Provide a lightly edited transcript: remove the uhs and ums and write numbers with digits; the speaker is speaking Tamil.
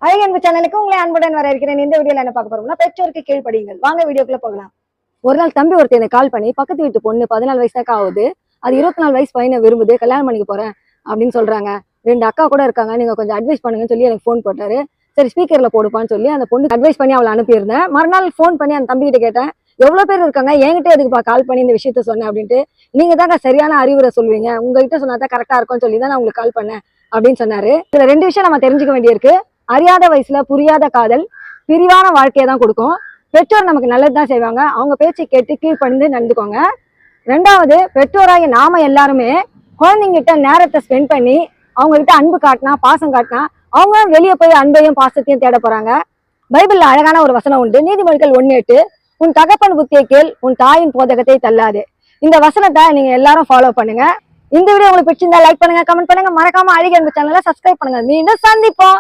அழகு அன்பு சேனலுக்கு உங்களை அன்புடன் வர இருக்கிறேன். இந்த வீடியோல என்ன பார்க்க போறோம்னா, பெற்றோருக்கு கீழ்ப்படியுங்கள். வாங்க வீடியோக்குள்ள போகலாம். ஒரு நாள் தம்பி ஒருத்தர் எனக்கு கால் பண்ணி, பக்கத்து வீட்டு பொண்ணு 14 வயசு தான் ஆகுது, அது 24 வயசு பையனை விரும்புது, கல்யாணம் பண்ணிக்க போறேன் அப்படின்னு சொல்றாங்க. 2 அக்கா கூட இருக்காங்க, நீங்க கொஞ்சம் அட்வைஸ் பண்ணுங்கன்னு சொல்லி எனக்கு ஃபோன் போட்டாரு. சரி ஸ்பீக்கர்ல போடுப்பான்னு சொல்லி அந்த பொண்ணு அட்வைஸ் பண்ணி அவளை அனுப்பியிருந்தேன். மறுநாள் ஃபோன் பண்ணி அந்த தம்பி கிட்ட கேட்டேன், எவ்வளவு பேர் இருக்காங்க, என்கிட்ட எதுக்குப்பா கால் பண்ணி இந்த விஷயத்த சொன்னேன் அப்படின்ட்டு. நீங்க தாங்க சரியான அறிவுரை சொல்வீங்க, உங்ககிட்ட சொன்னாதான் கரெக்டா இருக்கும்னு சொல்லி தான் நான் உங்களுக்கு கால் பண்ணேன் அப்படின்னு சொன்னாரு. இதுல 2 விஷயம் நம்ம தெரிஞ்சுக்க வேண்டியிருக்கு. அறியாத வயசுல புரியாத காதல் பிரிவான வாழ்க்கையை தான் கொடுக்கும். பெற்றோர் நமக்கு நல்லதுதான் செய்வாங்க, அவங்க பேச்சை கேட்டு கீழ்ப்படிந்து நடந்துக்கோங்க. 2வது, பெற்றோராகி நாம எல்லாருமே குழந்தைங்கிட்ட நேரத்தை ஸ்பெண்ட் பண்ணி அவங்க கிட்ட அன்பு காட்டினா, பாசம் காட்டினா, அவங்க வெளியே போய் அன்பையும் பாசத்தையும் தேட போறாங்க. பைபிள்ல அழகான ஒரு வசனம் உண்டு, நீதிமொழிகள் 1:8, உன் தகப்பன் புத்தியை கேள், உன் தாயின் போதகத்தை தள்ளாது. இந்த வசனத்தை நீங்க எல்லாரும் ஃபாலோ பண்ணுங்க. இந்த வீடியோ உங்களுக்கு பிடிச்சிருந்தா லைக் பண்ணுங்க, கமெண்ட் பண்ணுங்க, மறக்காம அழகு அன்பு சேனலை சப்ஸ்கிரைப் பண்ணுங்க. மீண்டும் சந்திப்போம்.